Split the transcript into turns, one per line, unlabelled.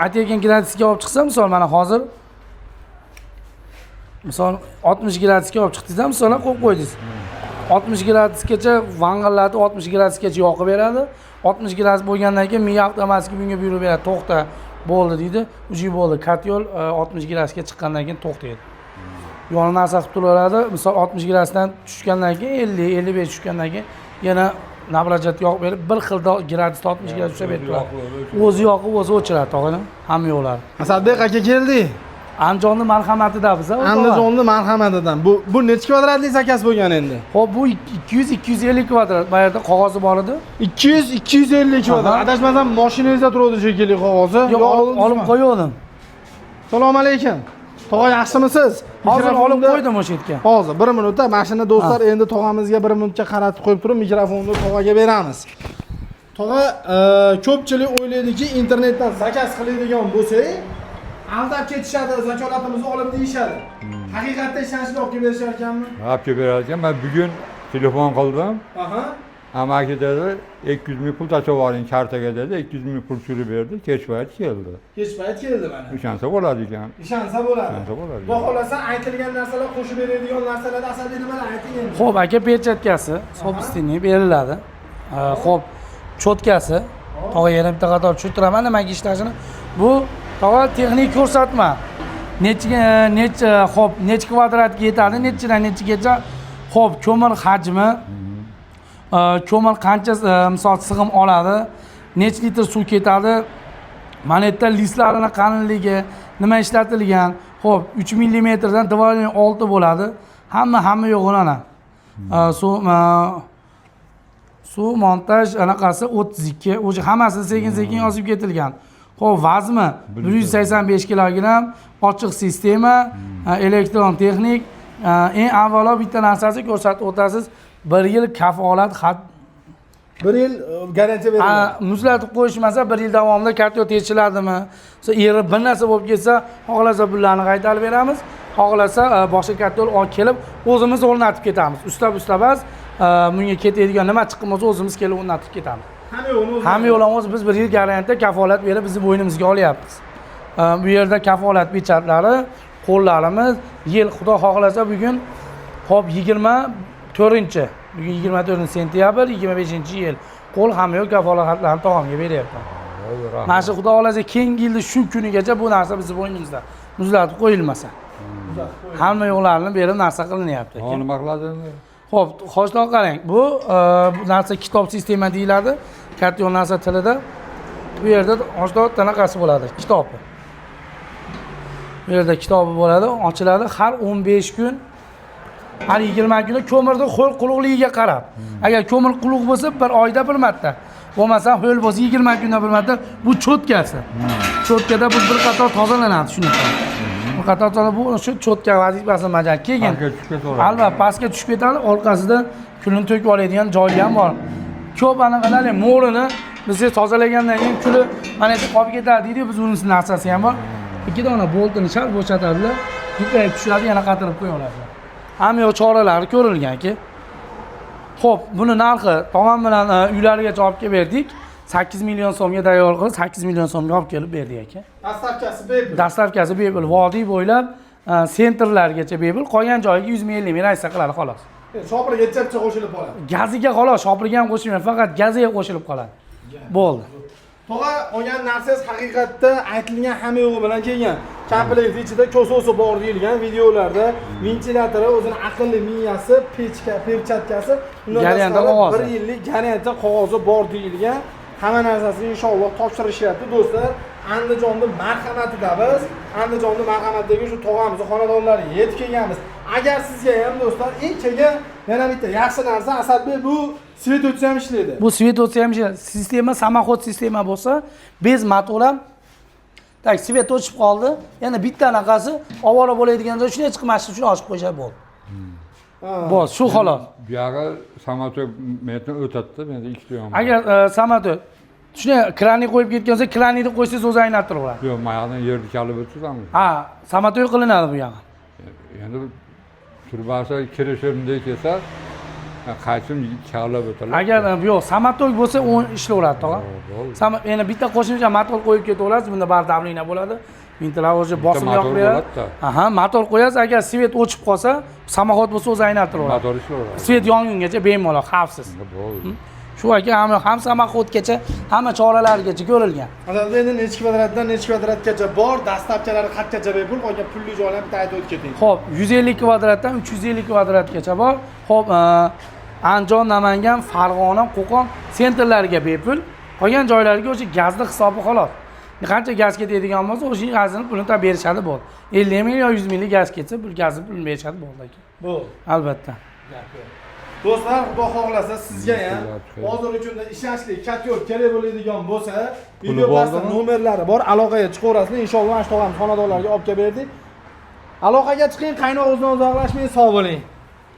aytayotgan gradusga olib chiqsam, misol mana hozir misol 60 gradusga olib chiqdingiz, misol qo'yib qo'ydingiz. 60 gradusgacha vang'illatib 60 gradusgacha yoqib beradi. 60 gradus bo'lgandan keyin miya avtomatik bunga buyruq beradi, to'xta, bo'ldi deydi. Uji bo'ldi. Katyol 60 gradusga chiqqandan keyin to'xtaydi. Yoni narsa qilib turaveradi. Misol 60 gradusdan tushgandan keyin 50, 55 tushgandan keyin yana nabrajat yoqib berib, bir xil gradusda 60 gradus ushlab berib turadi. O'zi yoqib, o'zi o'chiradi, tog'ani. Hamma yo'llar.
Asadbek aka keldi.
Andijonning marhamatidan biz.
Andijonning marhamatidan. Bu necha kvadratli zakaz bo'lgan endi?
Xo'p, bu 200-250 kvadrat. Bu yerda qog'ozi bor edi.
200-250 kvadrat. Adashmasam mashinangizda turadi shekilli qog'ozi.
Yo'q, olib qo'ydim.
Assalomu alaykum. Tog'a yaxshimisiz?
Hozir olib qo'ydim o'sha yerga.
Hozir 1 minutda mashina do'stlar, endi tog'amizga 1 minutga qaratib qo'yib turib, mikrofonni tog'aga beramiz. Tog'a, ko'pchilik o'ylaydiki, internetdan zakaz qiladigan bo'lsak, aldab ketishadi, zakolatimizni olib deyishadi. Haqiqatda ishonchli olib berishar ekanmi?
Olib berar ekan. Men bugun telefon qildim.
Aha.
Amaki dedi, 200 ming pul tashib oling kartaga dedi, 200 ming pul tushirib berdi, kech payt keldi.
Kech payt keldi mana.
Ishonsa bo'ladi ekan.
Ishonsa bo'ladi.
Ishonsa bo'ladi.
Xudo xolasa aytilgan narsalar qo'shib beradigan narsalarni Asadbek nimalar ayting endi.
Xo'p, aka pechatkasi, sobственный beriladi. Xo'p, cho'tkasi, tog'a yana bitta qator tushuntiraman nimaga ishlashini. Bu tog'a texnik ko'rsatma. Xo'p, necha kvadratga yetadi, nechadan nechagacha. Xo'p, ko'mir hajmi, ko'mir qancha misol sig'im oladi, necha litr suv ketadi, mana bu yerda listlarini qalinligi, nima ishlatilgan. Xo'p, 3 mm dan 2.6 bo'ladi. Hamma yo'q ana. Suv montaj anaqasi 32. O'sha hammasi sekin-sekin yozib ketilgan. Xo'p, vazni 185 kilogramm, ochiq sistema, elektron texnik. Eng avvalo bitta narsasi ko'rsatib o'tasiz. 1 yil kafolat xat
1 yil garantiya beriladi.
Muzlatib qo'yishmasa 1 yil davomida karta tekshiradimi? Eri bir narsa bo'lib ketsa, xohlasa pullarni qaytarib beramiz. Xohlasa boshqa kartol olib kelib, o'zimiz o'rnatib ketamiz. Ustab-ustabaz bunga ketadigan nima chiqqan bo'lsa, o'zimiz kelib o'rnatib ketamiz. Hamma yo'lni o'zi biz 1 yil garantiya kafolat berib bizni bo'ynimizga olyapmiz. Bu yerda kafolat pechatlari, qo'llarimiz, yil Xudo xohlasa bugun hop 24-chi. Bugun 24-sentyabr 25-yil. Qo'l hamma yo'q kafolatlarni tog'amga beryapman. Mana shu Xudo xohlasa keyingi yilda shu kunigacha bu narsa bizni bo'ynimizda muzlatib qo'yilmasa. Hamma yo'qlarni berib narsa qilinyapti.
Nima qiladi endi?
Xo'p, xo'shlar qarang. Bu narsa kitob sistema deyiladi. Karton narsa tilida. Bu yerda oshdoq tanaqasi bo'ladi, kitobi. Bu yerda kitobi bo'ladi, ochiladi har 15 kun, har 20 kunda ko'mirni ho'l quruqligiga qarab. Agar ko'mir quruq bo'lsa, bir oyda bir marta. Bo'lmasa ho'l bo'lsa 20 kunda bir marta. Bu cho'tkasi. Cho'tkada bu bir qator tozalanadi, shunaqa. Bu qator bu shu cho'tka vazifasini bajarib keyin. Albatta, pastga tushib ketadi, orqasida kulni to'kib oladigan joyi ham bor. Ko'p anaqalar mo'rini bizga tozalagandan keyin kuli mana shu qolib ketadi deydi, biz uning narsasi ham bor. 2 dona boltini shart bo'shatadilar, yupayib tushadi, yana qatirib qo'yadilar. Hamma yo'q choralari ko'rilgan-ki. Xo'p, buni narxi tomon bilan uylarigacha olib kelib berdik. 8 million so'mga tayyor qilib, 8 million so'mga olib kelib berdik aka.
Dastavkasi bepul.
Dastavkasi bepul, vodiy bo'ylab sentrlargacha bepul, qolgan joyiga 100 ming 50 ming raysa qiladi xolos.
Shopirga yetib qo'shilib qoladi.
Gaziga xolos, shopirga ham qo'shilmaydi, faqat gaziga qo'shilib qoladi. Bo'ldi.
Tog'a olgan narsangiz haqiqatda aytilgan hamma yo'g'i bilan kelgan. Komplekt ichida ko'sosi bor deyilgan videolarda, ventilyatori, o'zining aqlli miyasi, perchatkasi, undan tashqari 1 yillik garantiya qog'ozi bor deyilgan. Hamma narsasini inshaalloh topshirishyapti do'stlar. Andijonning marhamatida biz, Andijonning marhamatidagi shu tog'amizni xonadonlari yetib kelganmiz. Agar sizga ham do'stlar kelgan yana bitta yaxshi narsa Asadbek bu svet o'tsa ham ishlaydi.
Bu svet o'tsa ham ishlaydi. Sistema samoxod sistema bo'lsa, bez motorlar tak svet o'chib qoldi. Yana bitta anaqasi ovora bo'ladigan joy shunday chiqib mashina shuni ochib qo'ysa bo'ldi. Bo'z, shu xolos.
Bu yerga samolyot metni o'tadi, menda ikkita ham.
Agar samolyot shunday kranni qo'yib ketgan bo'lsa, kranni qo'ysangiz o'zi aynab turaveradi.
Yo'q, mayaqdan yerni kalib o'tamiz.
Ha, samolyot qilinadi bu yoqqa.
Endi turbasi kirishimdek kelsa, Qaysim kavlab o'tadi.
Agar yo'q, samotok bo'lsa 10 ishlayveradi, tog'a. Endi bitta qo'shimcha motor qo'yib ketaverasiz, bunda bar davlina bo'ladi. Ventilar o'zi bosim yoqib beradi. Aha, motor qo'yasiz, agar svet o'chib qolsa, samoxod bo'lsa o'zi aylantiradi.
Motor ishlayveradi.
Svet yongungacha bemalol, xavfsiz. Shu aka ham samoxodgacha, hamma choralargacha ko'rilgan.
Aslida endi necha kvadratdan necha kvadratgacha bor, dastlabchalari qanchacha bepul, qolgan pulli joylarni bitta aytib o'tib keting.
Xo'p, 150 kvadratdan 350 kvadratgacha bor. Xo'p, Andijon, Namangan, Farg'ona, Qo'qon sentrlariga bepul. Qolgan joylarga o'sha gazli hisobi xolos. Qancha gaz ketadigan bo'lsa, o'sha gazini pulini tab berishadi bo'ldi. 50 ming yo 100 minglik gaz ketsa, bu gazni pulini berishadi bo'ldi aka.
Bo'ldi.
Albatta.
Do'stlar, xudo xohlasa sizga ham hozir uchunda ishonchli katyor kerak bo'ladigan bo'lsa, video pastda nomerlari bor, aloqaga chiqaverasizlar. Inshaalloh Ashtog'am xonadonlarga olib kelib berdik. Aloqaga chiqing, qaynoq o'zidan uzoqlashmang, sog' bo'ling.